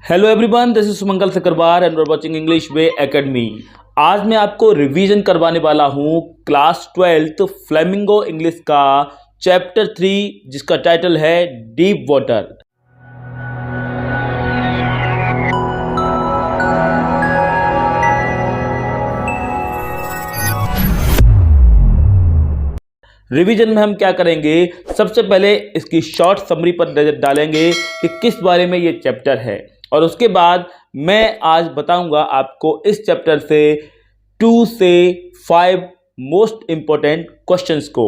Hello everyone, this is Sumangal Sakarwar and you're watching English way academy. आज मैं आपको revision करवाने वाला हूँ क्लास 12th फ्लेमिंगो इंग्लिश का चैप्टर 3 जिसका टाइटल है डीप वाटर। रिवीजन में हम क्या करेंगे, सबसे पहले इसकी शॉर्ट समरी पर नजर डालेंगे कि किस बारे में ये चैप्टर है, और उसके बाद मैं आज बताऊंगा आपको इस चैप्टर से 2 से 5 मोस्ट इंपॉर्टेंट क्वेश्चंस को।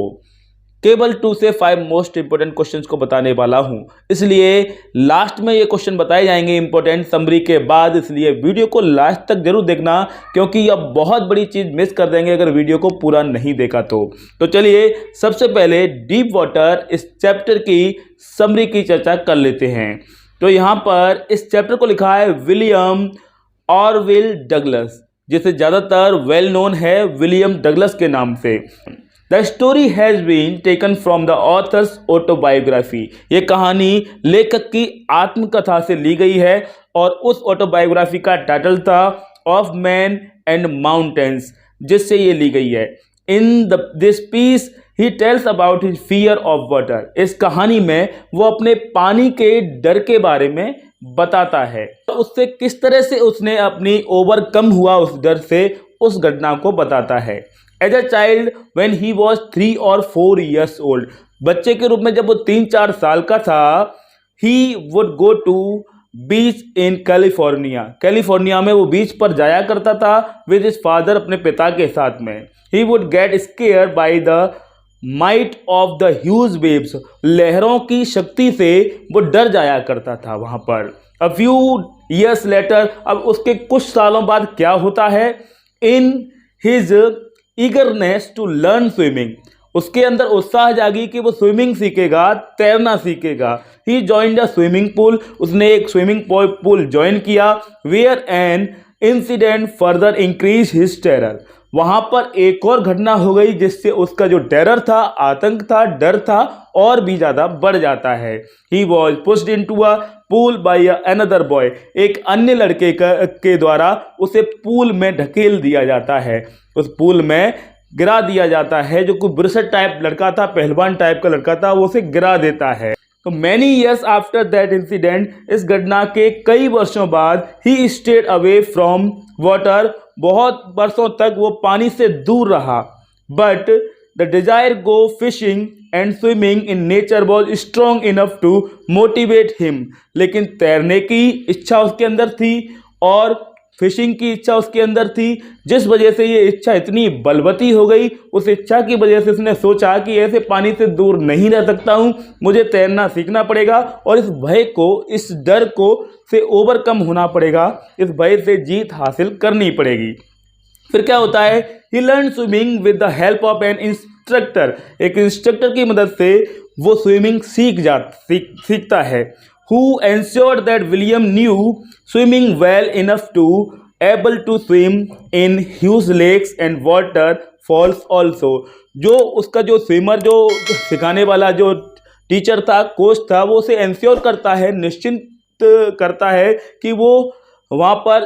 केवल 2 से 5 मोस्ट इंपॉर्टेंट क्वेश्चंस को बताने वाला हूं, इसलिए लास्ट में ये क्वेश्चन बताए जाएंगे इंपॉर्टेंट समरी के बाद, इसलिए वीडियो को लास्ट तक जरूर देखना क्योंकि यह बहुत बड़ी चीज मिस कर देंगे अगर वीडियो को पूरा नहीं देखा तो चलिए सबसे पहले डीप वाटर इस चैप्टर की समरी की चर्चा कर लेते हैं। तो यहां पर इस चैप्टर को लिखा है विलियम ऑरविल डगलस, जिसे ज्यादातर वेल नोन है विलियम डगलस के नाम से। The story has been taken from the author's autobiography. ये कहानी लेखक की आत्मकथा से ली गई है और उस ऑटोबायोग्राफी का टाइटल था ऑफ मैन एंड माउंटेन्स, जिससे ये ली गई है। In this piece he tells about his fear of water. इस कहानी में वो अपने पानी के डर के बारे में बताता है, तो उससे किस तरह से उसने अपनी ओवरकम हुआ उस डर से, उस घटना को बताता है। As a child when he was 3 और 4 years ओल्ड, बच्चे के रूप में जब वो 3-4 साल का था, he would go to beach in California. California में वो बीच पर जाया करता था विद हिज फादर, अपने पिता के साथ में। He would get square by the might of the huge waves. लहरों की शक्ति से वो डर जाया करता था वहां पर। अ फ्यू ईयर्स लेटर, अब उसके कुछ सालों बाद क्या होता है, in his eagerness to learn swimming, उसके अंदर उत्साह जागी कि वो स्विमिंग सीखेगा, तैरना सीखेगा। He joined a swimming pool, उसने एक स्विमिंग पूल ज्वाइन किया। Where an incident further increase his terror, वहां पर एक और घटना हो गई जिससे उसका जो टेरर था, आतंक था, डर था, और भी ज्यादा बढ़ जाता है। He was pushed into a pool by another boy, एक अन्य लड़के के द्वारा उसे पूल में ढकेल दिया जाता है, उस पूल में गिरा दिया जाता है। जो कोई ब्रिसट टाइप लड़का था, पहलवान टाइप का लड़का था, वो उसे गिरा देता है। तो many years after that incident, इस घटना के कई वर्षों बाद, he stayed away from water, बहुत वर्षों तक वो पानी से दूर रहा। But the desire go fishing and swimming in nature was strong enough to motivate him, लेकिन तैरने की इच्छा उसके अंदर थी और फिशिंग की इच्छा उसके अंदर थी, जिस वजह से ये इच्छा इतनी बलवती हो गई। उस इच्छा की वजह से उसने सोचा कि ऐसे पानी से दूर नहीं रह सकता हूँ, मुझे तैरना सीखना पड़ेगा और इस भय को, इस डर को से ओवरकम होना पड़ेगा, इस भय से जीत हासिल करनी पड़ेगी। फिर क्या होता है, he learn swimming with the help of an instructor, एक इंस्ट्रक्टर की मदद से वो स्विमिंग सीखता है। Who ensured that William knew swimming well enough to able to swim in huge lakes and waterfalls also। जो उसका जो स्विमर, जो सिखाने वाला जो टीचर था, कोच था, वो उसे एंश्योर करता है, निश्चिंत करता है कि वो वहाँ पर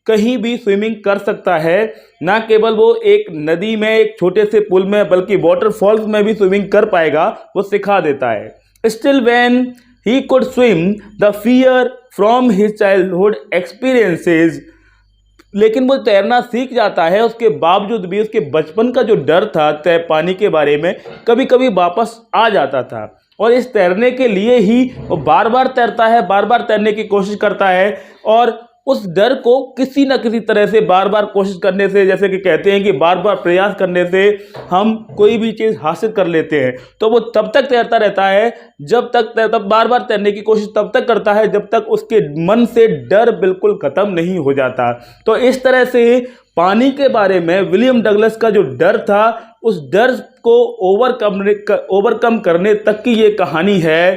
कहीं भी स्विमिंग कर सकता है। ना केवल वो एक नदी में, एक छोटे से पुल में, बल्कि वाटरफॉल्स में भी स्विमिंग कर पाएगा, वो सिखा देता है। Still when he could swim, the fear from his childhood experiences, लेकिन वो तैरना सीख जाता है, उसके बावजूद भी उसके बचपन का जो डर था पानी के बारे में कभी कभी वापस आ जाता था, और इस तैरने के लिए ही वो बार बार तैरता है, बार बार तैरने की कोशिश करता है, और उस डर को किसी न किसी तरह से बार बार कोशिश करने से, जैसे कि कहते हैं कि बार बार प्रयास करने से हम कोई भी चीज़ हासिल कर लेते हैं, तो वो तब तक तैरता रहता है, तब बार बार तैरने की कोशिश तब तक करता है जब तक उसके मन से डर बिल्कुल ख़त्म नहीं हो जाता। तो इस तरह से पानी के बारे में विलियम डगलस का जो डर था, उस डर को ओवरकम करने तक की ये कहानी है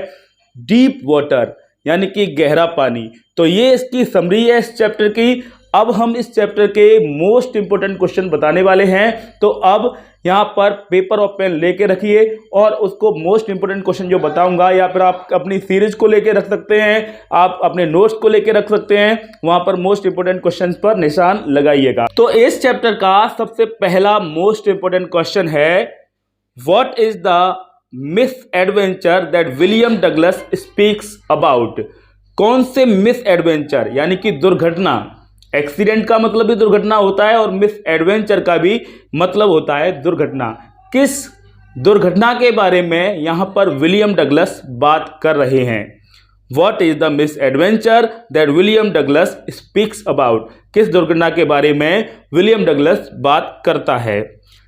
डीप वाटर, यानी कि गहरा पानी। तो ये इसकी समरी है इस चैप्टर की। अब हम इस चैप्टर के मोस्ट इंपोर्टेंट क्वेश्चन बताने वाले हैं। तो अब यहाँ पर पेपर और पेन लेके रखिए और उसको मोस्ट इंपोर्टेंट क्वेश्चन जो बताऊंगा, या फिर आप अपनी सीरीज को लेके रख सकते हैं, आप अपने नोट्स को लेके रख सकते हैं, वहां पर मोस्ट इंपोर्टेंट क्वेश्चन पर निशान लगाइएगा। तो इस चैप्टर का सबसे पहला मोस्ट इंपोर्टेंट क्वेश्चन है, what is the miss adventure that William Douglas speaks about. कौन से मिस एडवेंचर यानी कि दुर्घटना, एक्सीडेंट का मतलब भी दुर्घटना होता है और मिस एडवेंचर का भी मतलब होता है दुर्घटना, किस दुर्घटना के बारे में यहां पर विलियम डगलस बात कर रहे हैं। What is the miss adventure that William Douglas speaks about, किस दुर्घटना के बारे में विलियम डगलस बात करता है।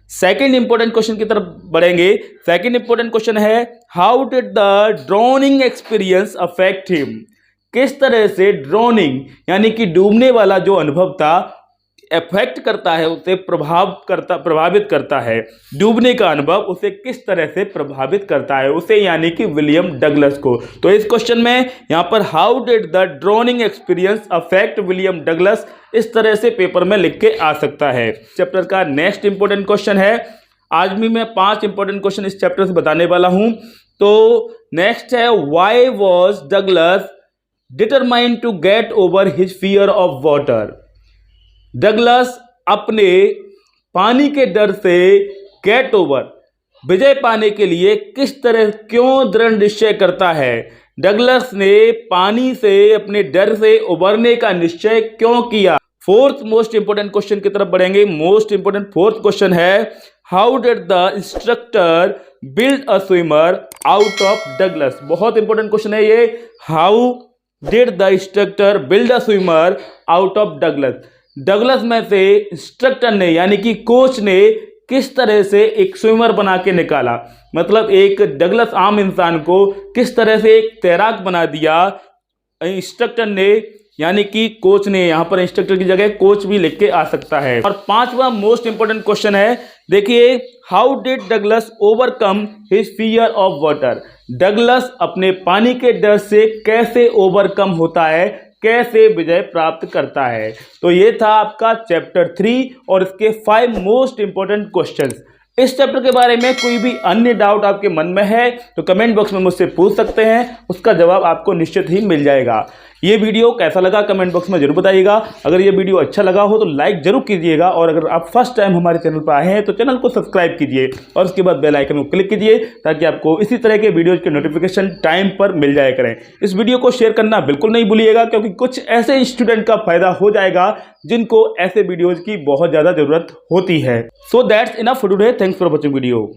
सेकेंड इंपोर्टेंट क्वेश्चन की तरफ बढ़ेंगे। सेकेंड इंपोर्टेंट क्वेश्चन है, how did the droning experience affect him. किस तरह से ड्रोनिंग यानी कि डूबने वाला जो अनुभव था अफेक्ट करता है, उसे प्रभावित करता है। डूबने का अनुभव उसे किस तरह से प्रभावित करता है, उसे यानी कि विलियम डगलस को। तो इस क्वेश्चन में यहां पर how did the droning experience affect William Douglas, इस तरह से पेपर में लिख के आ सकता है। चैप्टर का नेक्स्ट इंपोर्टेंट क्वेश्चन है, आज भी मैं 5 इंपोर्टेंट क्वेश्चन इस चैप्टर से बताने वाला हूं। तो नेक्स्ट है, why was Douglas determined to get over his fear of water. Douglas अपने पानी के डर से गेट ओवर, विजय पाने के लिए किस तरह क्यों दृढ़ निश्चय करता है। डगलस ने पानी से अपने डर से उबरने का निश्चय क्यों किया। फोर्थ मोस्ट इंपोर्टेंट क्वेश्चन की तरफ बढ़ेंगे। मोस्ट इंपोर्टेंट फोर्थ क्वेश्चन है, how did the instructor build a swimmer out of Douglas. बहुत इंपोर्टेंट क्वेश्चन है ये, how did the instructor build a swimmer out of Douglas. Douglas में से instructor ने यानी कि कोच ने किस तरह से एक स्विमर बना के निकाला, मतलब एक डगलस आम इंसान को किस तरह से एक तैराक बना दिया इंस्ट्रक्टर ने, यानी कि कोच ने। यहां पर इंस्ट्रक्टर की जगह कोच भी लिख के आ सकता है। और 5वां मोस्ट इंपोर्टेंट क्वेश्चन है, देखिए, how did Douglas overcome his fear of water. Douglas अपने पानी के डर से कैसे ओवरकम होता है, कैसे विजय प्राप्त करता है। तो ये था आपका चैप्टर 3 और इसके 5 मोस्ट इंपोर्टेंट क्वेश्चंस। इस चैप्टर के बारे में कोई भी अन्य डाउट आपके मन में है तो कमेंट बॉक्स में मुझसे पूछ सकते हैं, उसका जवाब आपको निश्चित ही मिल जाएगा। ये वीडियो कैसा लगा कमेंट बॉक्स में जरूर बताइएगा। अगर ये वीडियो अच्छा लगा हो तो लाइक जरूर कीजिएगा, और अगर आप फर्स्ट टाइम हमारे चैनल पर आए हैं तो चैनल को सब्सक्राइब कीजिए और उसके बाद बेल आइकन को क्लिक कीजिए ताकि आपको इसी तरह के वीडियोज के नोटिफिकेशन टाइम पर मिल जाया करें। इस वीडियो को शेयर करना बिल्कुल नहीं भूलिएगा, क्योंकि कुछ ऐसे स्टूडेंट का फायदा हो जाएगा जिनको ऐसे वीडियोज की बहुत ज़्यादा जरूरत होती है। So that's enough for today. Thanks for watching video.